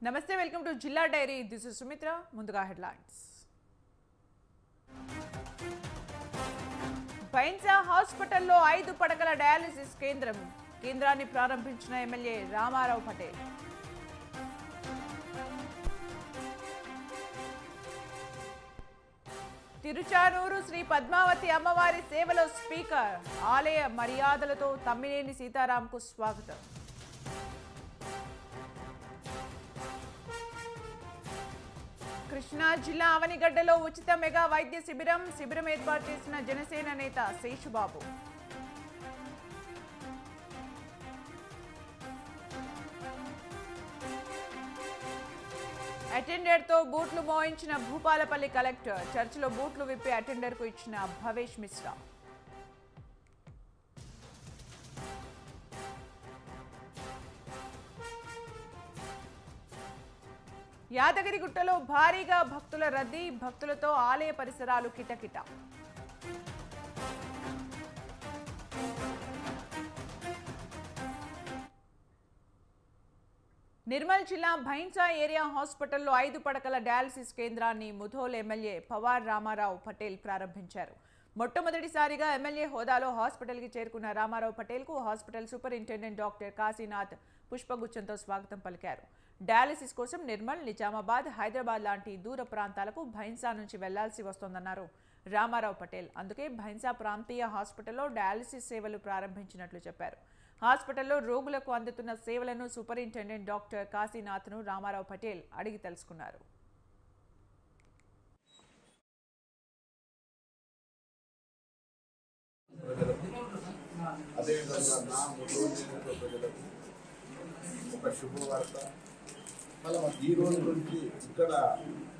నమస్తే welcome to జిల్లా dairy this is Sumitra ముందుగా హెడ్లైన్స్ బైన్సా హాస్పిటల్లో 5 పడకల డయాలసిస్ కేంద్రాన్ని ప్రారంభించిన ఎమ్మెల్యే రామారావు పటేల్ తిరుచానూరు శ్రీ పద్మావతి అమ్మవారి సేవలో స్పీకర్ ఆలయ మర్యాదలతో తమ్మినేని సీతారాంకు స్వాగతం. కృష్ణా జిల్లా అవనిగడ్డలో ఉచిత మెగా వైద్య శిబిరం ఏర్పాటు చేసిన జనసేన నేత శేషుబాబు. అటెండర్తో బూట్లు మోయించిన భూపాలపల్లి కలెక్టర్. చర్చిలో బూట్లు విప్పి అటెండర్కు ఇచ్చిన భవేష్ మిశ్రా. యాదగిరిగుట్టలో భారీగా భక్తుల రద్దీ. భక్తులతో ఆలయ పరిసరాలు కిటకిట. నిర్మల్ జిల్లా భైన్సా ఏరియా హాస్పిటల్లో 5 పడకల డయాలసిస్ కేంద్రాన్ని ముధోల్ ఎమ్మెల్యే పవార్ రామారావు పటేల్ ప్రారంభించారు. మొట్టమొదటిసారిగా ఎమ్మెల్యే హోదాలో హాస్పిటల్కి చేరుకున్న రామారావు పటేల్కు హాస్పిటల్ సూపరింటెండెంట్ డాక్టర్ కాశీనాథ్ పుష్పగుచ్చంతో స్వాగతం పలికారు. డయాలసిస్ కోసం నిర్మల్, నిజామాబాద్, హైదరాబాద్ లాంటి దూర ప్రాంతాలకు భైన్సా నుంచి వెళ్లాల్సి వస్తోందన్నారు రామారావు పటేల్. అందుకే భైన్సా ప్రాంతీయ హాస్పిటల్లో డయాలసిస్ సేవలు ప్రారంభించినట్లు చెప్పారు. హాస్పిటల్లో రోగులకు అందుతున్న సేవలను సూపరింటెండెంట్ డాక్టర్ కాశీనాథ్ను రామారావు పటేల్ అడిగి తెలుసుకున్నారు. ఒక శుభవార్త. ఈ రోజు నుంచి ఇక్కడ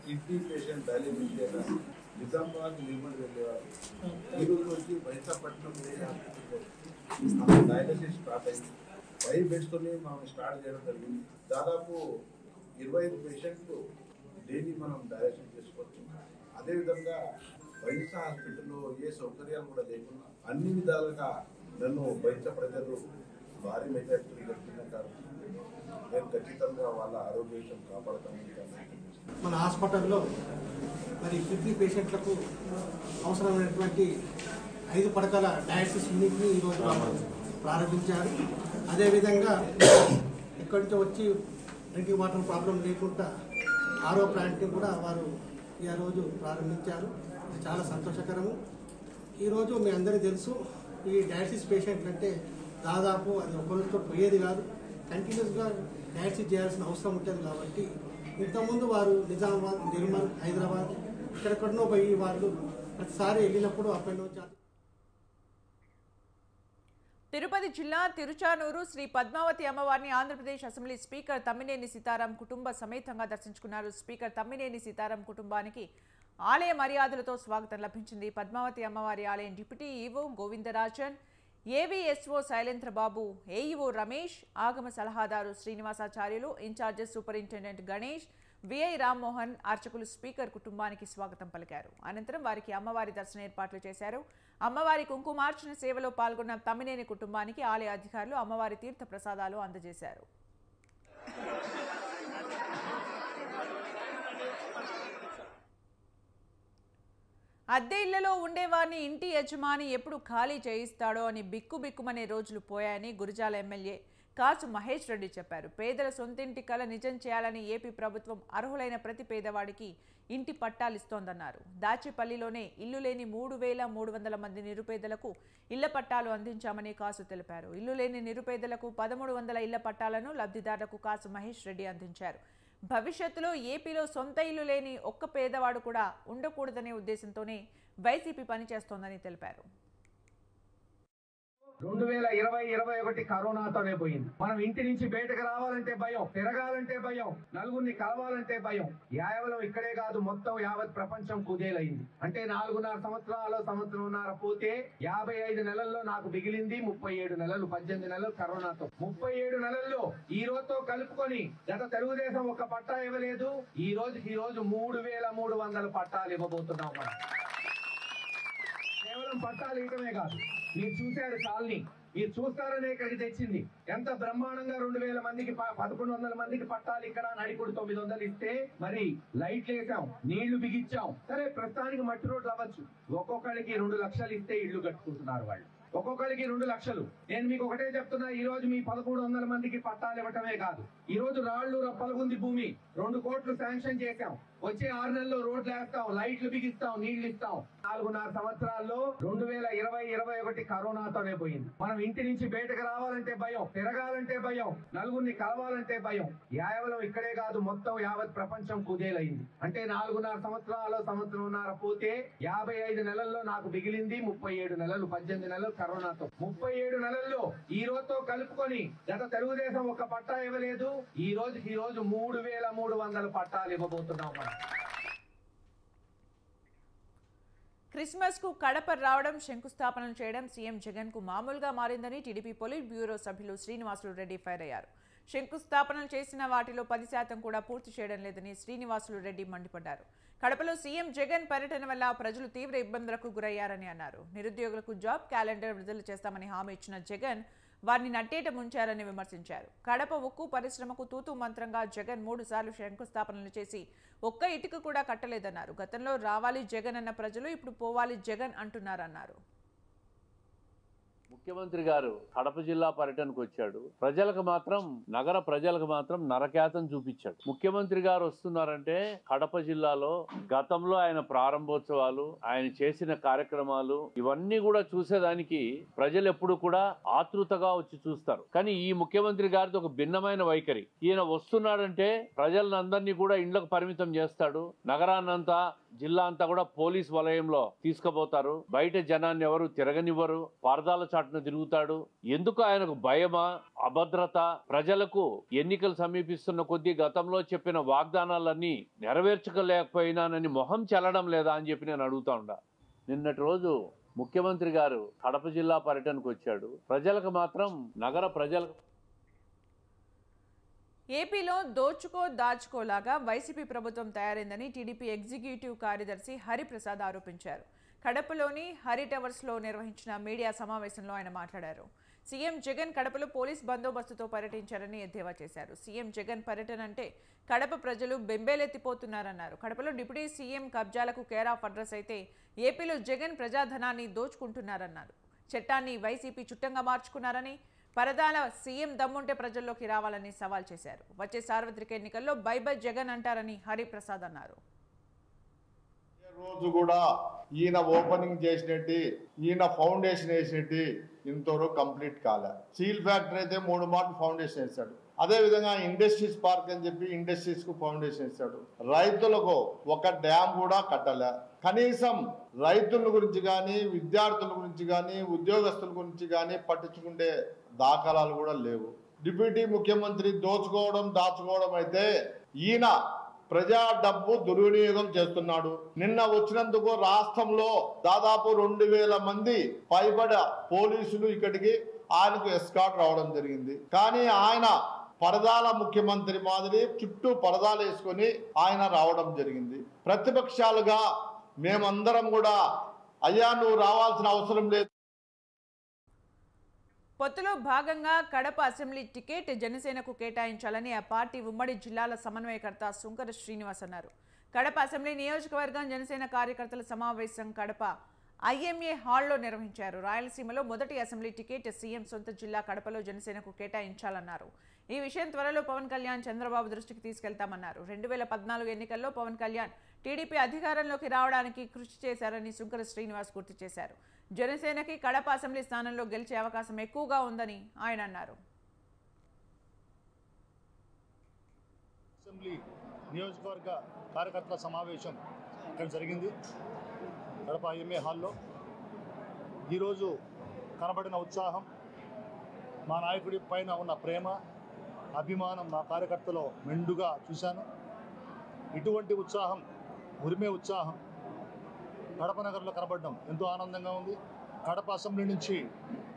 కిడ్నీ పేషెంట్ డయాలసిస్ చేయడానికి నిజామాబాద్ నిర్మల్ వెళ్ళేవారు. ఈ రోజు నుంచి వైశాఖపట్నం డయాలసిస్ స్టార్ట్ అయింది. 5 బెడ్స్తోనే మనం స్టార్ట్ చేయడం జరిగింది. దాదాపు 25 పేషెంట్లు డైలీ మనం డయాలసిస్ చేసుకోవచ్చు. అదేవిధంగా వైఎస్ఆర్ హాస్పిటల్లో ఏ సౌకర్యాలు కూడా లేకుండా అన్ని విధాలుగా నన్ను బయట ప్రజలు భారీ మెజార్టీ గెలుస్తున్నారు. నేను ఖచ్చితంగా వాళ్ళ ఆరోగ్య విషయం కాపాడుతామని. మన హాస్పిటల్లో మరి కిడ్నీ పేషెంట్లకు అవసరమైనటువంటి 5 పడకల డయాలసిస్ యూనిట్ని ఈరోజు ప్రారంభించారు. అదేవిధంగా ఇక్కడి నుంచి వచ్చి డ్రింకింగ్ వాటర్ ప్రాబ్లం లేకుండా ఆరో ప్లాంట్ని కూడా వారు ఈ రోజు ప్రారంభించారు. ఇది చాలా సంతోషకరము. ఈరోజు మీ అందరికీ తెలుసు, ఈ డయాలసిస్ పేషెంట్లు అంటే దాదాపు అది ఒకరితో పోయేది కాదు, కంటిన్యూస్గా డయాలసిస్ చేయాల్సిన అవసరం ఉంటుంది. కాబట్టి ఇంతకుముందు వారు నిజామాబాద్, నిర్మల్, హైదరాబాద్ ఇక్కడెక్కడనో పోయి వాళ్ళు ప్రతిసారి వెళ్ళినప్పుడు అప్పటి నుంచి. తిరుపతి జిల్లా తిరుచానూరు శ్రీ పద్మావతి అమ్మవారిని ఆంధ్రప్రదేశ్ అసెంబ్లీ స్పీకర్ తమ్మినేని సీతారాం కుటుంబ సమేతంగా దర్శించుకున్నారు. స్పీకర్ తమ్మినేని సీతారాం కుటుంబానికి ఆలయ మర్యాదలతో స్వాగతం లభించింది. పద్మావతి అమ్మవారి ఆలయం deputy EO Govindarajan, AVSO Shailendrababu, AEO Ramesh, ఆగమ సలహాదారు Srinivasacharyulu, incharges superintendent Ganesh, VI Rammohan అర్చకులు స్పీకర్ కుటుంబానికి స్వాగతం పలికారు. అనంతరం వారికి అమ్మవారి దర్శన ఏర్పాట్లు చేశారు. అమ్మవారి కుంకుమార్చన సేవలో పాల్గొన్న తమ్మినేని కుటుంబానికి ఆలయ అధికారులు అమ్మవారి తీర్థ ప్రసాదాలు అందజేశారు. అద్దె ఇళ్లలో ఉండేవారిని ఇంటి యజమాని ఎప్పుడు ఖాళీ చేయిస్తాడో అని బిక్కుబిక్కుమనే రోజులు పోయాయని గురజాల ఎమ్మెల్యే కాసు మహేష్ రెడ్డి చెప్పారు. పేదల సొంతింటి కల నిజం చేయాలని ఏపీ ప్రభుత్వం అర్హులైన ప్రతి పేదవాడికి ఇంటి పట్టాలిస్తోందన్నారు. దాచేపల్లిలోనే ఇల్లు లేని 3,300 మంది నిరుపేదలకు ఇళ్ల పట్టాలు అందించామని కాసు తెలిపారు. ఇల్లు లేని నిరుపేదలకు 1,300 ఇళ్ల పట్టాలను లబ్ధిదారులకు కాసు మహేష్ రెడ్డి అందించారు. భవిష్యత్తులో ఏపీలో సొంత ఇల్లు లేని ఒక్క పేదవాడు కూడా ఉండకూడదనే ఉద్దేశంతోనే వైసీపీ పనిచేస్తోందని తెలిపారు. 2020-21 కరోనాతోనే పోయింది. మనం ఇంటి నుంచి బయటకు రావాలంటే భయం, తిరగాలంటే భయం, నలుగురిని కలవాలంటే భయం. కేవలం ఇక్కడే కాదు, మొత్తం యావత్ ప్రపంచం కుదేలైంది. అంటే 4.5 సంవత్సరంన్నర పోతే 55 నెలల్లో నాకు మిగిలింది 37 నెలలు, 18 నెలలు కరోనాతో. 37 నెలల్లో ఈ రోజుతో కలుపుకొని గత తెలుగుదేశం ఒక్క పట్టా ఇవ్వలేదు. ఈ రోజు 3,300 పట్టాలు ఇవ్వబోతున్నాం. మనం కేవలం పట్టాలు ఇవ్వడమే కాదు, మీరు చూశారు కాలనీ మీరు చూస్తారనే ఇక్కడికి తెచ్చింది. ఎంత బ్రహ్మాండంగా 2000 మందికి 1100 మందికి పట్టాలి ఇక్కడ నడికుడు 900 ఇస్తే మరి లైట్లు వేసాం, నీళ్లు బిగించాం. సరే ప్రస్తుతానికి మట్టి రోడ్లు అవ్వచ్చు. ఒక్కొక్కరికి 2 లక్షలు ఇస్తే ఇళ్లు కట్టుకుంటున్నారు వాళ్ళు, ఒక్కొక్కరికి 2 లక్షలు. నేను మీకు ఒకటే చెప్తున్నా, ఈ రోజు మీ 1100 మందికి పట్టాలు ఇవ్వటమే కాదు, ఈ రోజు రాళ్లు రప్పలగుంది భూమి 2 కోట్లు శాంక్షన్ చేశాం. వచ్చే 6 నెలల్లో రోడ్లు వేస్తాం, లైట్లు బిగిస్తాం, నీళ్లు ఇస్తాం. 4.5 సంవత్సరాల్లో 2020-21 కరోనాతోనే పోయింది. మనం ఇంటి నుంచి బయటకు రావాలంటే భయం, తిరగాలంటే భయం, నలుగురిని కలవాలంటే భయం. కేవలం ఇక్కడే కాదు, మొత్తం యావత్ ప్రపంచం కుదేలైంది. అంటే 4.5 సంవత్సరాల్లో సంవత్సరంన్నర పోతే 55 నెలల్లో నాకు మిగిలింది 37 నెలలు, 18 నెలలు కరోనాతో. 37 నెలల్లో ఈ రోజుతో కలుపుకొని గత తెలుగుదేశం ఒక్క పట్టా ఇవ్వలేదు. ఈ రోజు 3300 పట్టాలు ఇవ్వబోతున్నాం మనం. క్రిస్మస్ కు కడప రావడం, శంకుస్థాపనలు చేయడం సీఎం జగన్ కు మామూలుగా మారిందని టీడీపీ పొలిట్ బ్యూరో సభ్యులు శ్రీనివాసులు రెడ్డి ఫైర్ అయ్యారు. శంకుస్థాపనలు చేసిన వాటిలో 10% కూడా పూర్తి చేయడం లేదని శ్రీనివాసులు రెడ్డి మండిపడ్డారు. కడపలో సీఎం జగన్ పర్యటన వల్ల ప్రజలు తీవ్ర ఇబ్బందులకు గురయ్యారని అన్నారు. నిరుద్యోగులకు జాబ్ క్యాలెండర్ విడుదల చేస్తామని హామీ ఇచ్చిన జగన్ వారిని నట్టేట ముంచారని విమర్శించారు. కడప ఉక్కు పరిశ్రమకు తూతూ మంత్రంగా జగన్ 3 సార్లు శంకుస్థాపనలు చేసి ఒక్క ఇటుక కూడా కట్టలేదన్నారు. గతంలో రావాలి జగన్ అన్న ప్రజలు ఇప్పుడు పోవాలి జగన్ అంటున్నారన్నారు. ముఖ్యమంత్రి గారు కడప జిల్లా పర్యటనకు వచ్చాడు. ప్రజలకు మాత్రం, నగర ప్రజలకు మాత్రం నరకేతం చూపించాడు. ముఖ్యమంత్రి గారు వస్తున్నారంటే కడప జిల్లాలో గతంలో ఆయన ప్రారంభోత్సవాలు, ఆయన చేసిన కార్యక్రమాలు ఇవన్నీ కూడా చూసేదానికి ప్రజలు ఎప్పుడు కూడా ఆతృతగా వచ్చి చూస్తారు. కానీ ఈ ముఖ్యమంత్రి గారిది ఒక భిన్నమైన వైఖరి. ఈయన వస్తున్నాడంటే ప్రజలందరినీ కూడా ఇండ్లకు పరిమితం చేస్తాడు. నగరాన్నంతా, జిల్లా అంతా కూడా పోలీస్ వలయంలో తీసుకుపోతారు. బయట జనాన్ని ఎవరు తిరగనివ్వరు. పరదాల చాటున తిరుగుతాడు. ఎందుకు ఆయనకు భయమా, అభద్రత? ప్రజలకు ఎన్నికలు సమీపిస్తున్న కొద్దీ గతంలో చెప్పిన వాగ్దానాలన్నీ నెరవేర్చుకోలేకపోయినానని మొహం చెల్లడం లేదా అని చెప్పి నేను అడుగుతా ఉండా. నిన్నటి రోజు ముఖ్యమంత్రి గారు కడప జిల్లా పర్యటనకు వచ్చాడు. ప్రజలకు మాత్రం, నగర ప్రజలకు ఏపీలో దోచుకో దాచుకోలాగా వైసీపీ ప్రభుత్వం తయారైందని టీడీపీ ఎగ్జిక్యూటివ్ కార్యదర్శి హరిప్రసాద్ ఆరోపించారు. కడపలోని హరి టవర్స్లో నిర్వహించిన మీడియా సమావేశంలో ఆయన మాట్లాడారు. సీఎం జగన్ కడపలో పోలీస్ బందోబస్తుతో పర్యటించారని ఎద్దేవా చేశారు. సీఎం జగన్ పర్యటన అంటే కడప ప్రజలు బెంబేలెత్తిపోతున్నారన్నారు. కడపలో డిప్యూటీ సీఎం కబ్జాలకు కేర్ ఆఫ్ అడ్రస్ అయితే ఏపీలో జగన్ ప్రజాధనాన్ని దోచుకుంటున్నారన్నారు. చట్టాన్ని వైసీపీ చుట్టంగా మార్చుకున్నారని, పరదాల సీఎం దమ్ముంటే ప్రజల్లోకి రావాలని సవాల్ చేశారు. వచ్చే సార్వత్రిక ఎన్నికల్లో బై బై జగన్ అంటారని హరిప్రసాద్ అన్నారు. రోజు కూడా ఈయన ఓపెనింగ్ చేసినట్టు, ఈయన ఫౌండేషన్ వేసినట్టు ఇంతవరకు కంప్లీట్ కాలే. స్టీల్ ఫ్యాక్టరీ అయితే 3 మార్లు ఫౌండేషన్ వేశాడు. అదే విధంగా ఇండస్ట్రీస్ పార్క్ అని చెప్పి ఇండస్ట్రీస్ కు ఫౌండేషన్ వేశాడు. రైతులకు ఒక డ్యామ్ కూడా కట్టలే. కనీసం రైతుల గురించి కానీ, విద్యార్థుల గురించి కానీ, ఉద్యోగస్తుల గురించి కానీ పట్టించుకుంటే దాఖలాలు కూడా లేవు. డిప్యూటీ ముఖ్యమంత్రి దోచుకోవడం, దాచుకోవడం అయితే ఈయన ప్రజా డబ్బు దుర్వినియోగం చేస్తున్నాడు. నిన్న వచ్చినందుకు రాష్ట్రంలో దాదాపు 2000 మంది పైబడ పోలీసులు ఇక్కడికి ఆయనకు ఎస్కాట్ రావడం జరిగింది. కానీ ఆయన పరదాల ముఖ్యమంత్రి మాదిరి చుట్టూ పరదాలు వేసుకొని ఆయన రావడం జరిగింది. ప్రతిపక్షాలుగా మేమందరం కూడా అయ్యా నువ్వు రావాల్సిన అవసరం లేదు. పొత్తులో భాగంగా కడప అసెంబ్లీ టికెట్ జనసేనకు కేటాయించాలని ఆ పార్టీ ఉమ్మడి జిల్లాల సమన్వయకర్త సుంకర శ్రీనివాస్ అన్నారు. కడప అసెంబ్లీ నియోజకవర్గం జనసేన కార్యకర్తల సమావేశం కడప ఐఎంఏ హాల్లో నిర్వహించారు. రాయలసీమలో మొదటి అసెంబ్లీ టికెట్ సీఎం సొంత జిల్లా కడపలో జనసేనకు కేటాయించాలన్నారు. ఈ విషయం త్వరలో పవన్ కళ్యాణ్, చంద్రబాబు దృష్టికి తీసుకెళ్తామన్నారు. 2014 ఎన్నికల్లో పవన్ కళ్యాణ్ టీడీపీ అధికారంలోకి రావడానికి కృషి చేశారని సుంకర శ్రీనివాస్ గుర్తు చేశారు. జనసేనకి కడప అసెంబ్లీ స్థానంలో గెలిచే అవకాశం ఎక్కువగా ఉందని ఆయన అన్నారు. అసెంబ్లీ నియోజకవర్గ కార్యకర్తల సమావేశం ఇక్కడ జరిగింది కడప ఐఎంఏ హాల్లో. ఈరోజు కనబడిన ఉత్సాహం, మా నాయకుడి పైన ఉన్న ప్రేమ, అభిమానం నా కార్యకర్తలో మెండుగా చూశాను. ఇటువంటి ఉత్సాహం, ఉరిమే ఉత్సాహం కడప నగరంలో కనబడడం ఎంతో ఆనందంగా ఉంది. కడప అసెంబ్లీ నుంచి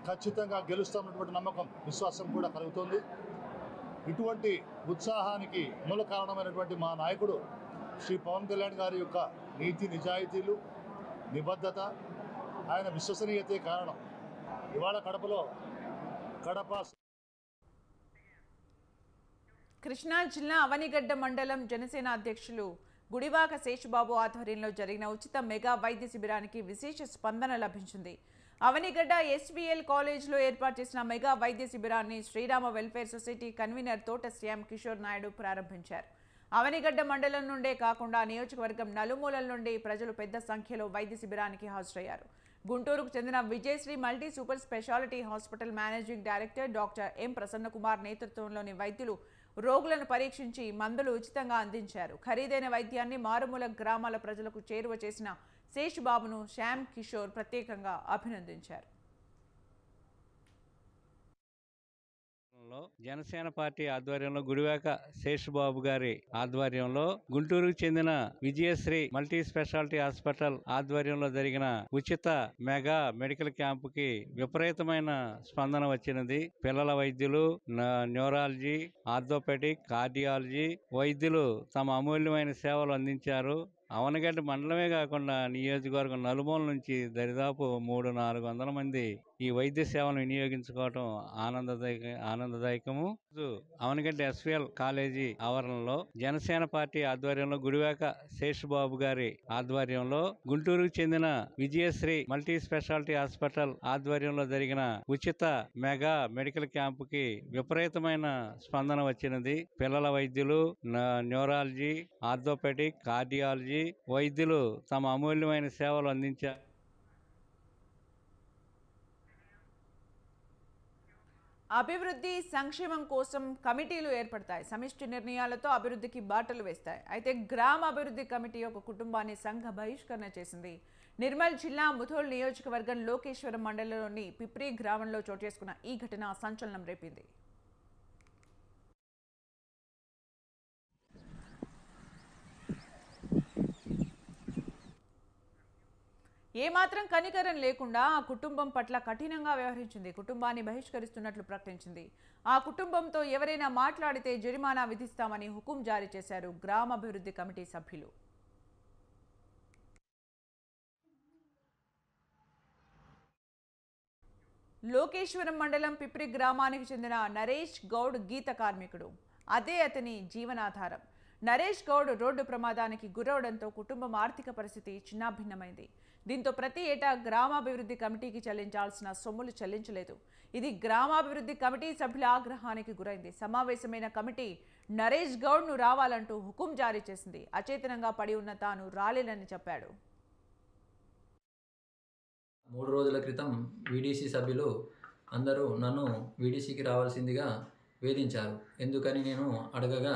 ఖచ్చితంగా గెలుస్తామన్నటువంటి నమ్మకం, విశ్వాసం కూడా కలుగుతుంది. ఇటువంటి ఉత్సాహానికి మూల కారణమైనటువంటి మా నాయకుడు శ్రీ పవన్ కళ్యాణ్ గారి యొక్క నీతి నిజాయితీలు, నిబద్ధత, ఆయన విశ్వసనీయతే కారణం. ఇవాళ కడపలో కడప కృష్ణా జిల్లా అవనిగడ్డ మండలం జనసేన అధ్యక్షులు గుడివాక శేషబాబు ఆధ్వర్యంలో జరిగిన ఉచిత మెగా వైద్య శిబిరానికి విశేష స్పందన లభించింది. అవనిగడ్డ ఎస్వీఎల్ కాలేజ్లో ఏర్పాటు చేసిన మెగా వైద్య శిబిరాన్ని శ్రీరామ వెల్ఫేర్ సొసైటీ కన్వీనర్ తోట శ్యామ్ కిషోర్ నాయుడు ప్రారంభించారు. అవనిగడ్డ మండలం నుండే కాకుండా నియోజకవర్గం నలుమూలల నుండి ప్రజలు పెద్ద సంఖ్యలో వైద్య శిబిరానికి హాజరయ్యారు. గుంటూరుకు చెందిన Vijayasri multi super speciality hospital managing director doctor M Prasannakumar నేతృత్వంలోని వైద్యులు రోగులను పరీక్షించి మందులు ఉచితంగా అందించారు. ఖరీదైన వైద్యాన్ని మారుమూల గ్రామాల ప్రజలకు చేరువ చేసిన శేషబాబును శ్యామ్ కిషోర్ ప్రత్యేకంగా అభినందించారు. జనసేన పార్టీ ఆధ్వర్యంలో గుడివాక శేషబాబు గారి ఆధ్వర్యంలో గుంటూరుకు చెందిన విజయశ్రీ మల్టీ స్పెషాలిటీ హాస్పిటల్ ఆధ్వర్యంలో జరిగిన ఉచిత మెగా మెడికల్ క్యాంప్ కి విపరీతమైన స్పందన వచ్చినది. పిల్లల వైద్యులు, న్యూరాలజీ, ఆర్థోపెడిక్, కార్డియాలజీ వైద్యులు తమ అమూల్యమైన సేవలు అందించారు. అవనిగడ్డ మండలమే కాకుండా నియోజకవర్గం నలుమూల నుంచి దరిదాపు 300-400 మంది ఈ వైద్య సేవలను వినియోగించుకోవటం ఆనందదాయకము. అవనిగడ్డ ఎస్వీఎల్ కాలేజీ ఆవరణలో జనసేన పార్టీ ఆధ్వర్యంలో గుడివాక శేషబాబు గారి ఆధ్వర్యంలో గుంటూరుకు చెందిన విజయశ్రీ మల్టీ స్పెషాలిటీ హాస్పిటల్ ఆధ్వర్యంలో జరిగిన ఉచిత మెగా మెడికల్ క్యాంప్ కి విపరీతమైన స్పందన వచ్చినది. పిల్లల వైద్యులు, న్యూరాలజీ, ఆర్థోపెడిక్, కార్డియాలజీ వైద్యులు తమ అమూల్యమైన సేవలు అందించారు. అభివృద్ధి సంక్షేమం కోసం కమిటీలు ఏర్పడతాయి. సమిష్టి నిర్ణయాలతో అభివృద్ధికి బాటలు వేస్తాయి. అయితే గ్రామ అభివృద్ధి కమిటీ ఒక కుటుంబాన్ని సంఘ బహిష్కరణ చేసింది. నిర్మల్ జిల్లా ముథోల్ నియోజకవర్గం లోకేశ్వరం మండలంలోని పిప్రి గ్రామంలో చోటు చేసుకున్న ఈ ఘటన సంచలనం రేపింది. ఏమాత్రం కనికరం లేకుండా ఆ కుటుంబం పట్ల కఠినంగా వ్యవహరించింది. కుటుంబాన్ని బహిష్కరిస్తున్నట్లు ప్రకటించింది. ఆ కుటుంబంతో ఎవరైనా మాట్లాడితే జరిమానా విధిస్తామని హుకుం జారీ చేశారు గ్రామాభివృద్ధి కమిటీ సభ్యులు. లోకేశ్వరం మండలం పిప్రి గ్రామానికి చెందిన నరేష్ గౌడ్ గీత కార్మికుడు. అదే అతని జీవనాధారం. నరేష్ గౌడ్ రోడ్డు ప్రమాదానికి గురవడంతో కుటుంబం ఆర్థిక పరిస్థితి చిన్నాభిన్నమైంది. దీంతో ప్రతి ఏటా గ్రామాభివృద్ధి కమిటీకి చెల్లించాల్సిన సొమ్ములు చెల్లించలేదు. ఇది గ్రామాభివృద్ధి కమిటీ సభ్యుల ఆగ్రహానికి గురైంది. సమావేశమైన కమిటీ నరేష్ గౌడ్ను రావాలంటూ హుకుం జారీ చేసింది. అచేతనంగా పడి ఉన్న తాను రాలేనని చెప్పాడు. 3 రోజుల క్రితం వీడీసీ సభ్యులు అందరూ నన్ను వీడీసీకి రావాల్సిందిగా వేధించారు. ఎందుకని నేను అడగగా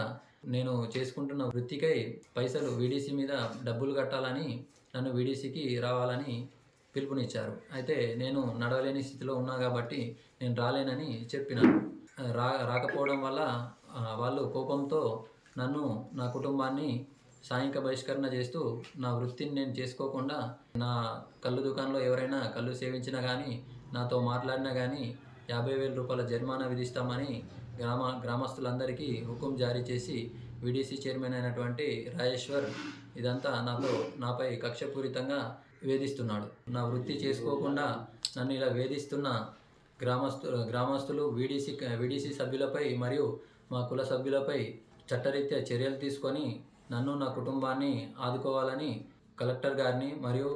నేను చేసుకుంటున్న వృత్తికై పైసలు వీడీసీ మీద డబ్బులు కట్టాలని నన్ను వీడీసీకి రావాలని పిలుపునిచ్చారు. అయితే నేను నడవలేని స్థితిలో ఉన్నా కాబట్టి నేను రాలేనని చెప్పినాను. రాకపోవడం వల్ల వాళ్ళు కోపంతో నన్ను, నా కుటుంబాన్ని సాంఘిక బహిష్కరణ చేస్తూ నా వృత్తిని నేను చేసుకోకుండా నా కళ్ళు దుకాణంలో ఎవరైనా కళ్ళు సేవించినా కానీ నాతో మాట్లాడినా కానీ 50,000 రూపాయల జరిమానా విధిస్తామని గ్రామస్తులందరికీ హుకుం జారీ చేసి వీడీసీ చైర్మన్ అయినటువంటి రాజేశ్వర్ ఇదంతా నాపై కక్షపూరితంగా వేధిస్తున్నాడు. నా వృత్తి చేసుకోకుండా నన్ను ఇలా వేధిస్తున్న గ్రామస్తులు వీడీసీ సభ్యులపై మరియు మా కుల సభ్యులపై చట్టరీత్యా చర్యలు తీసుకొని నన్ను, నా కుటుంబాన్ని ఆదుకోవాలని కలెక్టర్ గారిని మరియు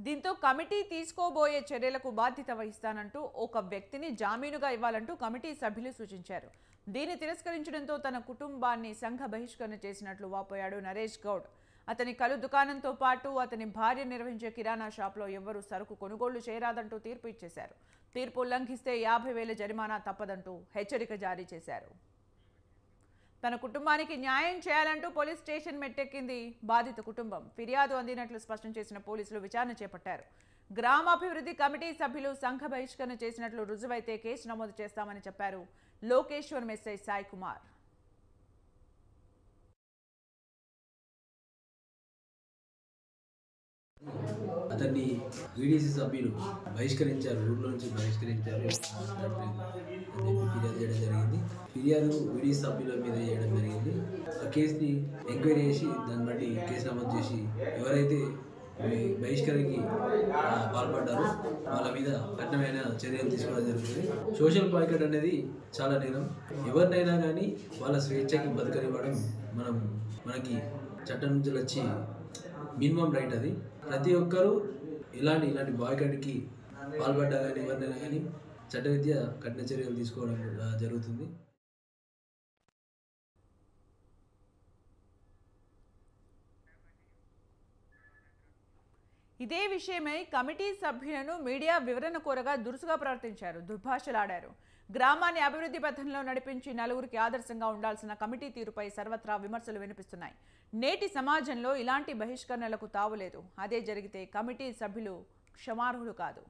దీంతో కమిటీ తీసుకోబోయే చర్యలకు బాధ్యత వహిస్తానంటూ ఒక వ్యక్తిని జామీనుగా ఇవ్వాలంటూ కమిటీ సభ్యులు సూచించారు. దీన్ని తిరస్కరించడంతో తన కుటుంబాన్ని సంఘ బహిష్కరణ చేసినట్లు వాపోయాడు నరేష్ గౌడ్. అతని కలు దుకాణంతో పాటు అతని భార్య నిర్వహించే కిరాణా షాప్లో ఎవ్వరూ సరుకు కొనుగోళ్లు చేయరాదంటూ తీర్పు ఇచ్చేశారు. తీర్పు ఉల్లంఘిస్తే 50,000 జరిమానా తప్పదంటూ హెచ్చరిక జారీ చేశారు. తన కుటుంబానికి న్యాయం చేయాలంటూ పోలీస్ స్టేషన్ మెట్టెక్కింది బాధిత కుటుంబం. ఫిర్యాదు అందినట్లు స్పష్టం చేసిన పోలీసులు విచారణ చేపట్టారు. గ్రామాభివృద్ధి కమిటీ సభ్యులు సంఘ బహిష్కరణ చేసినట్లు రుజువైతే కేసు నమోదు చేస్తామని చెప్పారు లోకేశ్వరం ఎస్ఐ సాయి కుమార్. అతన్ని వీడీసీ సభ్యులు బహిష్కరించారు, ఊళ్ళో నుంచి బహిష్కరించారు అని ఫిర్యాదు చేయడం జరిగింది. ఫిర్యాదు వీడీసీ సభ్యుల మీద చేయడం జరిగింది. ఆ కేసుని ఎంక్వైరీ చేసి దాన్ని బట్టి కేసు నమోదు చేసి ఎవరైతే బహిష్కరణకి పాల్పడ్డారు వాళ్ళ మీద కఠినమైన చర్యలు తీసుకోవడం జరుగుతుంది. సోషల్ బాయ్కట్ అనేది చాలా నేరం. ఎవరినైనా కానీ వాళ్ళ స్వేచ్ఛకి బతకనివ్వడం మనకి చట్టం నుంచి వచ్చి మినిమం రైట్. అది ప్రతి ఒక్కరూ ఇలాంటి బాయ్కట్కి పాల్పడ్డా కానీ ఎవరినైనా కానీ చట్టరీత్యా కఠిన చర్యలు తీసుకోవడం జరుగుతుంది. ఇదే విషయమై కమిటీ సభ్యులను మీడియా వివరణ కోరగా దురుసుగా ప్రవర్తించారు, దుర్భాషలాడారు. గ్రామాన్ని అభివృద్ధి పథంలో నడిపించి నలుగురికి ఆదర్శంగా ఉండాల్సిన కమిటీ తీరుపై సర్వత్రా విమర్శలు వినిపిస్తున్నాయి. నేటి సమాజంలో ఇలాంటి బహిష్కరణలకు తావులేదు. అదే జరిగితే కమిటీ సభ్యులు క్షమార్హులు కాదు.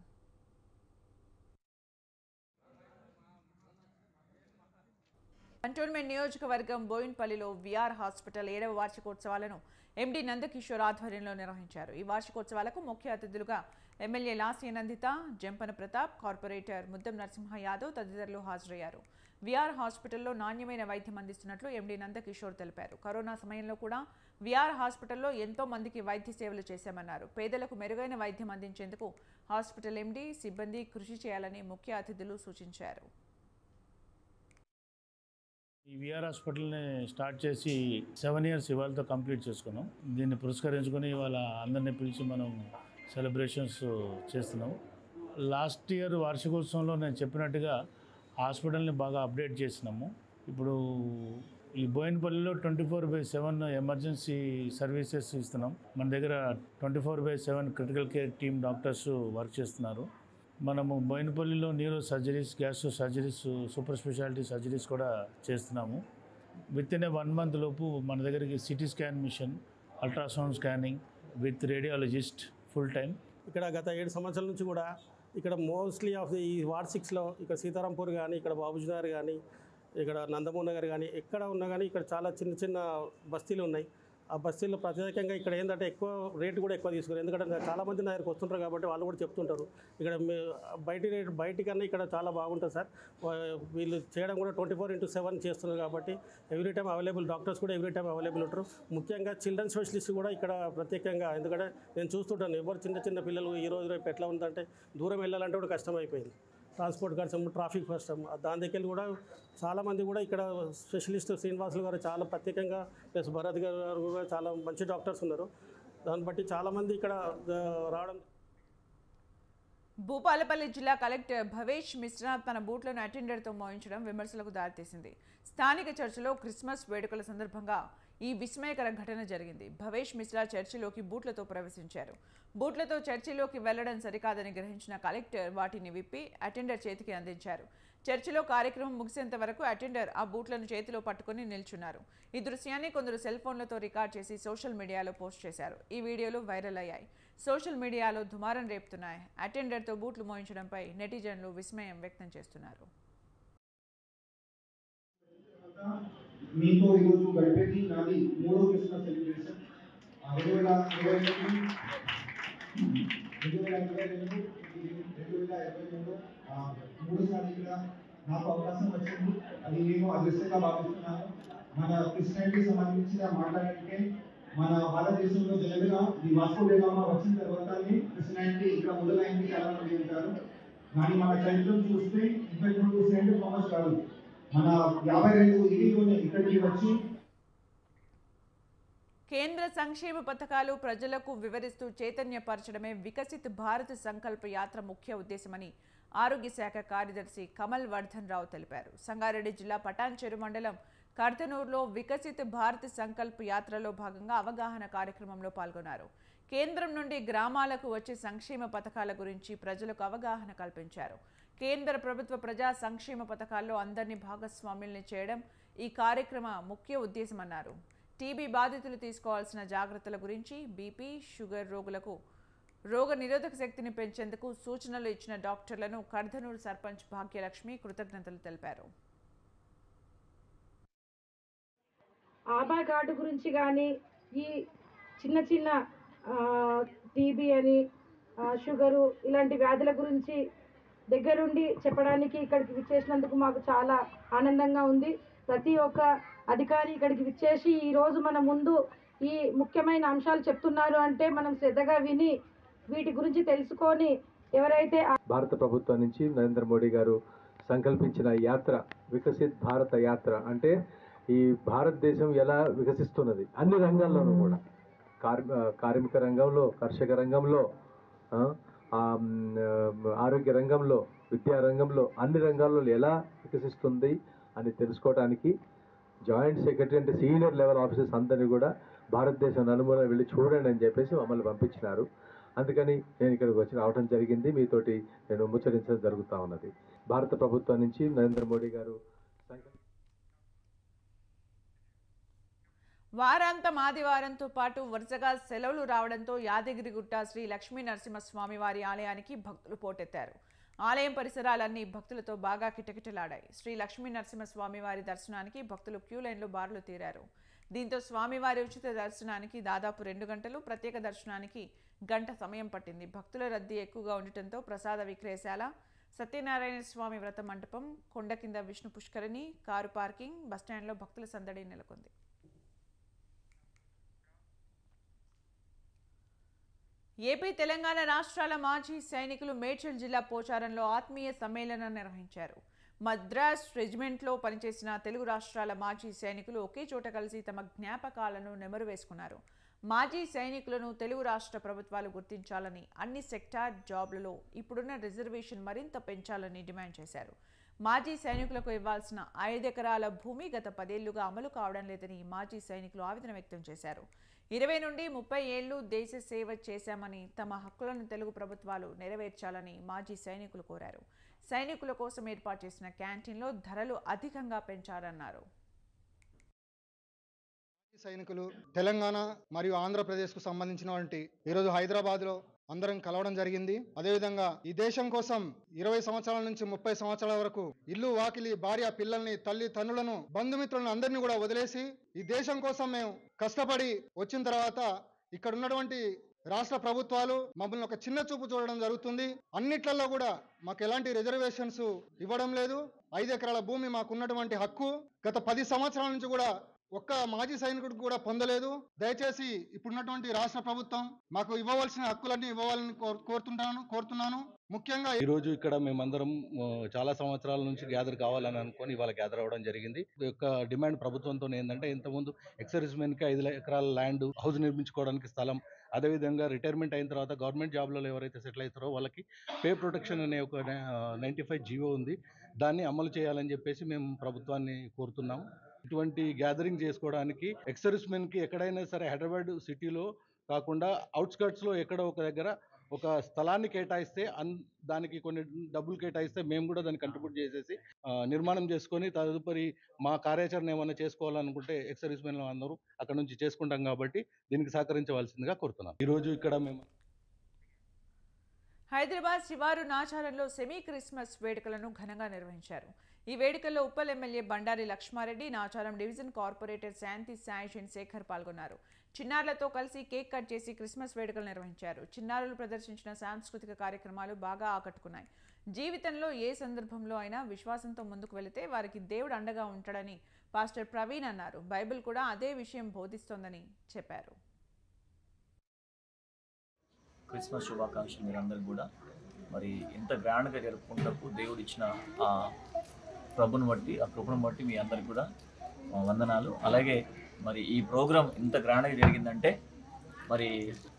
కంటోన్మెంట్ నియోజకవర్గం బోయిన్పల్లిలో విఆర్ హాస్పిటల్ 7వ వార్షికోత్సవాలను ఎండి నందకిషోర్ ఆధ్వర్యంలో నిర్వహించారు. ఈ వార్షికోత్సవాలకు ముఖ్య అతిథులుగా ఎమ్మెల్యే లాస్య నందిత, జంపన ప్రతాప్, కార్పొరేటర్ ముద్దం నరసింహ యాదవ్ తదితరులు హాజరయ్యారు. విఆర్ హాస్పిటల్లో నాణ్యమైన వైద్యం అందిస్తున్నట్లు ఎండి నందకిషోర్ తెలిపారు. కరోనా సమయంలో కూడా విఆర్ హాస్పిటల్లో ఎంతో మందికి వైద్య సేవలు చేశామన్నారు. పేదలకు మెరుగైన వైద్యం అందించేందుకు హాస్పిటల్ ఎండి, సిబ్బంది కృషి చేయాలని ముఖ్య అతిథులు సూచించారు. ఈ విఆర్ హాస్పిటల్ని స్టార్ట్ చేసి 7 years ఇవాళతో కంప్లీట్ చేసుకున్నాం. దీన్ని పురస్కరించుకొని ఇవాళ అందరినీ పిలిచి మనం సెలబ్రేషన్స్ చేస్తున్నాం. లాస్ట్ ఇయర్ వార్షికోత్సవంలో నేను చెప్పినట్టుగా హాస్పిటల్ని బాగా అప్డేట్ చేసినాము. ఇప్పుడు ఈ బోయిన్పల్లిలో 24/7 ఎమర్జెన్సీ సర్వీసెస్ ఇస్తున్నాం. మన దగ్గర 24/7 critical care team doctors work చేస్తున్నారు. మనము బోయినపల్లిలో neuro surgeries, gastro surgeries, super speciality surgeries కూడా చేస్తున్నాము. విత్ ఇన్ 1 month లోపు మన దగ్గరికి CT scan machine, ultrasound scanning with radiologist full time. ఇక్కడ గత 7 సంవత్సరాల నుంచి కూడా ఇక్కడ మోస్ట్లీ ఆఫ్ ఈ వార్డ్ 6లో ఇక్కడ సీతారాంపూర్ కానీ, ఇక్కడ బాబుజీ నగర్ కానీ, ఇక్కడ నందమూర్ నగర్ కానీ ఎక్కడ ఉన్నా కానీ ఇక్కడ చాలా చిన్న చిన్న బస్తీలు ఉన్నాయి. ఆ బస్తీల్లో ప్రత్యేకంగా ఇక్కడ ఏంటంటే ఎక్కువ రేటు కూడా ఎక్కువ తీసుకున్నారు. ఎందుకంటే చాలామంది నా దగ్గరికి వస్తుంటారు కాబట్టి వాళ్ళు కూడా చెప్తుంటారు ఇక్కడ బయటికన్నా ఇక్కడ చాలా బాగుంటుంది సార్. వీళ్ళు చేయడం కూడా 24/7 చేస్తున్నారు కాబట్టి ఎవ్రీ టైం అవైలబుల్, డాక్టర్స్ కూడా ఎవ్రీ టైం అవైలబుల్ ఉంటారు. ముఖ్యంగా చిల్డ్రన్ స్పెషలిస్ట్ కూడా ఇక్కడ ప్రత్యేకంగా, ఎందుకంటే నేను చూస్తుంటాను ఎవరు చిన్న పిల్లలు ఈ రోజు రేపు ఎట్లా ఉందంటే దూరం వెళ్ళాలంటే కూడా కష్టం అయిపోయింది. ట్రాన్స్పోర్ట్ కష్టం, ట్రాఫిక్ కష్టం. దాని దగ్గర కూడా చాలామంది కూడా ఇక్కడ స్పెషలిస్ట్ శ్రీనివాసులు గారు చాలా ప్రత్యేకంగా, ప్లస్ భరత్ గారు కూడా చాలా మంచి డాక్టర్స్ ఉన్నారు. దాన్ని బట్టి చాలామంది ఇక్కడ రావడం. భూపాలపల్లి జిల్లా కలెక్టర్ భవేష్ మిశ్రా తన బూట్లను అటెండర్తో మోయించడం విమర్శలకు దారితీసింది. స్థానిక చర్చిలో క్రిస్మస్ వేడుకల సందర్భంగా ఈ విస్మయకర ఘటన జరిగింది. భవేష్ మిశ్రా చర్చిలోకి బూట్లతో ప్రవేశించారు. బూట్లతో చర్చిలోకి వెళ్లడం సరికాదని గ్రహించిన కలెక్టర్ వాటిని విప్పి అటెండర్ చేతికి అందించారు. చర్చిలో కార్యక్రమం ముగిసేంత వరకు అటెండర్ ఆ బూట్లను చేతిలో పట్టుకుని నిల్చున్నారు. ఈ దృశ్యాన్ని కొందరు సెల్ ఫోన్లతో రికార్డ్ చేసి సోషల్ మీడియాలో పోస్ట్ చేశారు. ఈ వీడియోలు వైరల్ అయ్యాయి. సోషల్ మీడియాలో దుమారం రేపుతున్నాయి. అటెండర్తో బూట్లు మోయించడంపై నెటిజన్లు విస్మయం వ్యక్తం చేస్తున్నారు. మీతో ఈరోజు గడిపేది నాది 3వ క్రిస్మస్ సెలబ్రేషన్. 2022 మూడోసారి ఇక్కడ నాకు అవకాశం వచ్చింది. అది నేను అదృష్టంగా భావిస్తున్నాను. మన క్రిస్టియానిటీ సంబంధించిన మాట్లాడంటే మన భారతదేశంలో జనరల్గా ఈ వాస్కో డి గామా వచ్చిన తర్వాతనే క్రిస్టియానిటీ ఇక్కడ మొదలైంది చాలా మంది ఉంటారు. కానీ మన చరిత్రను చూస్తే ఇంతకుముందు సెయింట్ థామస్ కాదు, మన 52 ఏళ్ళలోనే ఇక్కడికి వచ్చి కేంద్ర సంక్షేమ పథకాలు ప్రజలకు వివరిస్తూ చైతన్యపరచడమే వికసిత్ భారత్ సంకల్ప యాత్ర ముఖ్య ఉద్దేశమని ఆరోగ్య శాఖ కార్యదర్శి కమల్ వర్ధన్ రావు తెలిపారు. సంగారెడ్డి జిల్లా పటాన్చెరు మండలం కర్తనూరులో వికసిత్ భారత్ సంకల్ప యాత్రలో భాగంగా అవగాహన కార్యక్రమంలో పాల్గొన్నారు. కేంద్రం నుండి గ్రామాలకు వచ్చే సంక్షేమ పథకాల గురించి ప్రజలకు అవగాహన కల్పించారు. కేంద్ర ప్రభుత్వ ప్రజా సంక్షేమ పథకాల్లో అందరినీ భాగస్వాముల్ని చేయడం ఈ కార్యక్రమ ముఖ్య ఉద్దేశమన్నారు. టీబీ బాధితులు తీసుకోవాల్సిన జాగ్రత్తల గురించి, బీపీ, షుగర్ రోగులకు రోగ నిరోధక శక్తిని పెంచేందుకు సూచనలు ఇచ్చిన డాక్టర్లను కర్దనూరు సర్పంచ్ భాగ్యలక్ష్మి కృతజ్ఞతలు తెలిపారు. ఆధార్ కార్డు గురించి కానీ, ఈ చిన్న చిన్న టీబీ అని, షుగరు ఇలాంటి వ్యాధుల గురించి దగ్గరుండి చెప్పడానికి ఇక్కడికి విచ్చేసినందుకు మాకు చాలా ఆనందంగా ఉంది. ప్రతి ఒక్క అధికారి ఇక్కడికి విచ్చేసి ఈరోజు మన ముందు ఈ ముఖ్యమైన అంశాలు చెప్తున్నారు అంటే మనం శ్రద్ధగా విని వీటి గురించి తెలుసుకొని ఎవరైతే భారత ప్రభుత్వం నుంచి నరేంద్ర మోడీ గారు సంకల్పించిన యాత్ర వికసిత్ భారత యాత్ర అంటే ఈ భారతదేశం ఎలా వికసిస్తున్నది అన్ని రంగాల్లోనూ కూడా కార్మిక రంగంలో, కర్షక రంగంలో, ఆరోగ్య రంగంలో, విద్యా రంగంలో, అన్ని రంగాల్లో ఎలా వికసిస్తుంది అని తెలుసుకోవడానికి జాయింట్ సెక్రటరీ అంటే సీనియర్ లెవెల్ ఆఫీసర్స్ అందరినీ కూడా భారతదేశం నలుమూల వెళ్ళి చూడండి అని చెప్పేసి మమ్మల్ని పంపించినారు. అందుకని నేను ఇక్కడికి వచ్చి రావడం జరిగింది. మీతోటి నేను ముచ్చరించడం జరుగుతూ ఉన్నది. భారత ప్రభుత్వం నుంచి నరేంద్ర మోడీ గారు వారాంతం ఆదివారంతో పాటు వరుసగా సెలవులు రావడంతో యాదగిరిగుట్ట శ్రీ లక్ష్మీ నరసింహస్వామి వారి ఆలయానికి భక్తులు పోటెత్తారు. ఆలయం పరిసరాలన్నీ భక్తులతో బాగా కిటకిటలాడాయి. శ్రీ లక్ష్మీ నరసింహస్వామి వారి దర్శనానికి భక్తులు క్యూ లైన్లో బారులు తీరారు. దీంతో స్వామివారి ఉచిత దర్శనానికి దాదాపు 2 గంటలు, ప్రత్యేక దర్శనానికి గంట సమయం పట్టింది. భక్తుల రద్దీ ఎక్కువగా ఉండటంతో ప్రసాద విక్రయశాల, సత్యనారాయణ స్వామి వ్రత మంటపం, కొండ కింద విష్ణు పుష్కరిణి, కారు పార్కింగ్, బస్టాండ్లో భక్తుల సందడి నెలకొంది. ఏపీ, తెలంగాణ రాష్ట్రాల మాజీ సైనికులు మేడ్చల్ జిల్లా పోచారంలో ఆత్మీయ సమ్మేళనం నిర్వహించారు. మద్రాస్ రెజిమెంట్లో పనిచేసిన తెలుగు రాష్ట్రాల మాజీ సైనికులు ఒకే చోట కలిసి తమ జ్ఞాపకాలను నెమరు వేసుకున్నారు. మాజీ సైనికులను తెలుగు రాష్ట్ర ప్రభుత్వాలు గుర్తించాలని, అన్ని సెక్టార్ జాబ్లలో ఇప్పుడున్న రిజర్వేషన్ మరింత పెంచాలని డిమాండ్ చేశారు. మాజీ సైనికులకు ఇవ్వాల్సిన 5 ఎకరాల భూమి గత 10 ఏళ్లుగా అమలు కావడం లేదని మాజీ సైనికులు ఆవేదన వ్యక్తం చేశారు. 20 నుండి 30 ఏళ్లు దేశ సేవ చేశామని, తమ హక్కులను తెలుగు ప్రభుత్వాలు నెరవేర్చాలని మాజీ సైనికులు కోరారు. సైనికుల కోసం ఏర్పాటు చేసిన క్యాంటీన్లో ధరలు అధికంగా పెంచారన్నారు. సైనికులు తెలంగాణ మరియు ఆంధ్రప్రదేశ్కు సంబంధించినటువంటి ఈరోజు హైదరాబాద్లో అందరం కలవడం జరిగింది. అదేవిధంగా ఈ దేశం కోసం 20 సంవత్సరాల నుంచి 30 సంవత్సరాల వరకు ఇల్లు, వాకిలి, భార్య, పిల్లల్ని, తల్లి తండ్రులను, బంధుమిత్రులను అందరినీ కూడా వదిలేసి ఈ దేశం కోసం మేము కష్టపడి వచ్చిన తర్వాత ఇక్కడ ఉన్నటువంటి రాష్ట్ర ప్రభుత్వాలు మమ్మల్ని ఒక చిన్న చూపు చూడడం జరుగుతుంది. అన్నిట్లలో కూడా మాకు ఎలాంటి రిజర్వేషన్స్ ఇవ్వడం లేదు. 5 ఎకరాల భూమి మాకున్నటువంటి హక్కు గత 10 సంవత్సరాల నుంచి కూడా ఒక్క మాజీ సైనికుడికి కూడా పొందలేదు. దయచేసి ఇప్పుడున్నటువంటి రాష్ట్ర ప్రభుత్వం మాకు ఇవ్వవలసిన హక్కులన్నీ ఇవ్వాలని కోరుతున్నాను. ముఖ్యంగా ఈరోజు ఇక్కడ మేమందరం చాలా సంవత్సరాల నుంచి గ్యాదర్ కావాలని అనుకొని ఇవాళ గ్యాదర్ అవ్వడం జరిగింది. ఈ యొక్క డిమాండ్ ప్రభుత్వంతో ఏంటంటే, ఇంతకుముందు ఎక్సర్విస్ మెన్కి 5 ఎకరాల ల్యాండ్, హౌస్ నిర్మించుకోవడానికి స్థలం, అదేవిధంగా రిటైర్మెంట్ అయిన తర్వాత గవర్నమెంట్ జాబ్లలో ఎవరైతే సెటిల్ అవుతారో వాళ్ళకి పే ప్రొటెక్షన్ అనే ఒక 95 జీవో ఉంది. దాన్ని అమలు చేయాలని చెప్పేసి మేము ప్రభుత్వాన్ని కోరుతున్నాము. ఇటువంటి గ్యాదరింగ్ చేసుకోవడానికి ఎక్సర్విస్ మెన్కి ఎక్కడైనా సరే హైదరాబాద్ సిటీలో కాకుండా అవుట్స్కర్ట్స్లో ఎక్కడో ఒక దగ్గర ఒక స్థలాన్ని కేటాయిస్తే దానికి కొన్ని డబ్బులు కేటాయిస్తే మేము కూడా దాన్ని కంట్రిబ్యూట్ చేసేసి నిర్మాణం చేసుకొని తదుపరి మా కార్యాచరణ ఏమైనా చేసుకోవాలనుకుంటే ఎక్సర్విస్ మెన్లు అందరూ అక్కడ నుంచి చేసుకుంటాం కాబట్టి దీనికి సహకరించవలసిందిగా కోరుతున్నాం. ఈరోజు ఇక్కడ మేము హైదరాబాద్ శివారు నాచారంలో సెమీ క్రిస్మస్ వేడుకలను ఘనంగా నిర్వహించారు. ఈ వేడుకల్లో Uppal MLA Bandari Lakshmareddy, Nacharam division corporator Shanti Sai Shekar పాల్గొన్నారు. చిన్నారులతో కలిసి కేక్ కట్ చేసి క్రిస్మస్ వేడుకలు నిర్వహించారు. చిన్నారులు ప్రదర్శించిన సాంస్కృతిక కార్యక్రమాలు బాగా ఆకట్టుకున్నాయి. జీవితంలో ఏ సందర్భంలో అయినా విశ్వాసంతో ముందుకు వెళితే వారికి దేవుడు అండగా ఉంటాడని పాస్టర్ ప్రవీణ్ అన్నారు. బైబిల్ కూడా అదే విషయం బోధిస్తోందని చెప్పారు. క్రిస్మస్ శుభాకాంక్షలు మీరందరికీ కూడా. మరి ఇంత గ్రాండ్గా జరుపుకుంటూ దేవుడు ఇచ్చిన ఆ ప్రభుని బట్టి, ఆ కృపను బట్టి మీ అందరికి కూడా వందనాలు. అలాగే మరి ఈ ప్రోగ్రాం ఇంత గ్రాండ్గా జరిగిందంటే మరి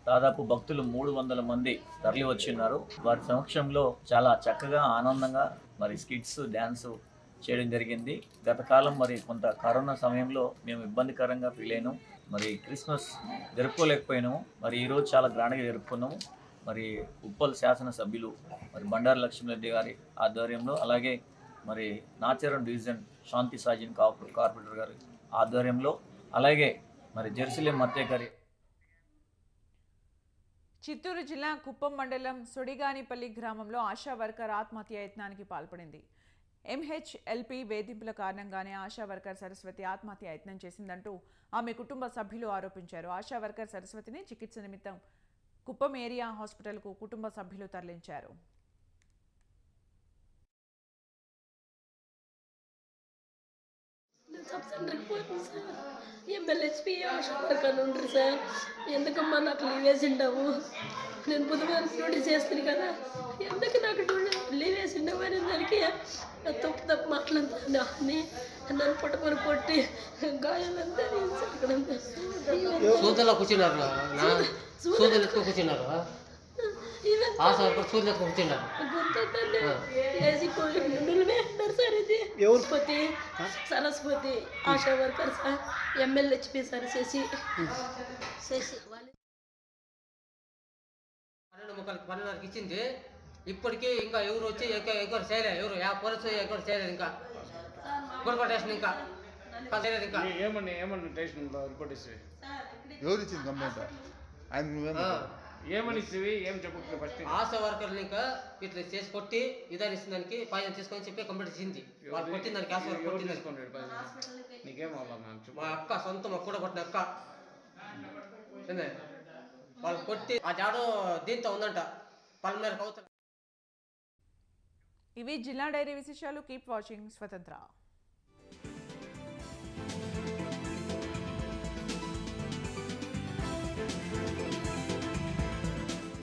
దాదాపు భక్తులు 300 మంది తరలి వచ్చి ఉన్నారు. వారి సమక్షంలో చాలా చక్కగా ఆనందంగా మరి స్కిట్స్, డ్యాన్స్ చేయడం జరిగింది. గత కాలం మరి కొంత కరోనా సమయంలో మేము ఇబ్బందికరంగా ఫీల్ అయినాం. మరి క్రిస్మస్ జరుపుకోలేకపోయినాము. మరి ఈరోజు చాలా గ్రాండ్గా జరుపుకున్నాము. మరి ఉప్పల్ శాసనసభ్యులు మరి బండారి లక్ష్మీరెడ్డి గారి ఆధ్వర్యంలో, అలాగే మరి నాచారం డివిజన్ శాంతి సాయి కార్పొరేటర్ గారి ఆధ్వర్యంలో, అలాగే మరి జెరూసలేం మత్తేకరి. చిత్తూరు జిల్లా కుప్పం మండలం సొడిగానిపల్లి గ్రామంలో ఆశా వర్కర్ ఆత్మహత్య యత్నానికి పాల్పడింది. MHLP వేధింపుల కారణంగానే ఆశా వర్కర్ సరస్వతి ఆత్మహత్య యత్నం చేసిందంటూ ఆమె కుటుంబ సభ్యులు ఆరోపించారు. ఆశా వర్కర్ సరస్వతిని చికిత్స నిమిత్తం కుప్పం ఏరియా హాస్పిటల్కు కుటుంబ సభ్యులు తరలించారు. సబ్ సెంటర్కి పోతుంది సార్. ఎంఎల్హెచ్పి ఆశా వర్కర్ ఉంటారు సార్. ఎందుకమ్మా నాకు లీవ్ వేసిండావు, నేను బుధవారం డ్యూటీ చేస్తుంది కదా, ఎందుకు నాకు లీవ్ వేసిండావు అనే దానికి తప్పు మాట్లాడుతున్నా అని నన్ను పట్టుకొని కొట్టి గాయాలంతా సూదలో కూర్చున్నారు, సూదలు ఎత్తుకో కూర్చున్నారు, ఆశ వర్కర్ సూదలు ఎత్తుకో కూర్చున్నారు. Saraswati ASHA worker sir, MLHP sir చేసి 12:30కి ఇచ్చింది. ఇప్పటికీ ఇంకా ఎవరు వచ్చి ఎంక్వైరీ చేయలేదు, ఎవరు పోలీసు ఎంక్వైరీ చేయలేదు, ఇంకా గుడిపా స్టేషన్ ఇంకా చేయలేదు. ఇంకా ఏమన్నా స్టేషన్ రిపోర్ట్ ఇస్తే ఎవరు ఇచ్చింది కంప్లైంట్? ఆయన ఏమని ఇస్తుంది, ఏం చెప్పు ఫస్ట్. ఆశా వర్కర్లు ఇంకా ఇట్లా చేసి కొట్టి ఇదాన్ని ఇస్తుంది దానికి పాయిజన్ తీసుకొని చెప్పి కంప్లీట్ ఇచ్చింది. వాళ్ళు కొట్టిన దానికి ఆశా వర్కర్ కొట్టింది. నీకేం మా అక్క సొంతం అక్క కూడా కొట్టిన అక్క వాళ్ళు కొట్టి ఆ జాడో దీంతో ఉందంట పల్మేర కౌత. ఇవి జిల్లా డైరీ విశేషాలు. కీప్ వాచింగ్ స్వతంత్ర.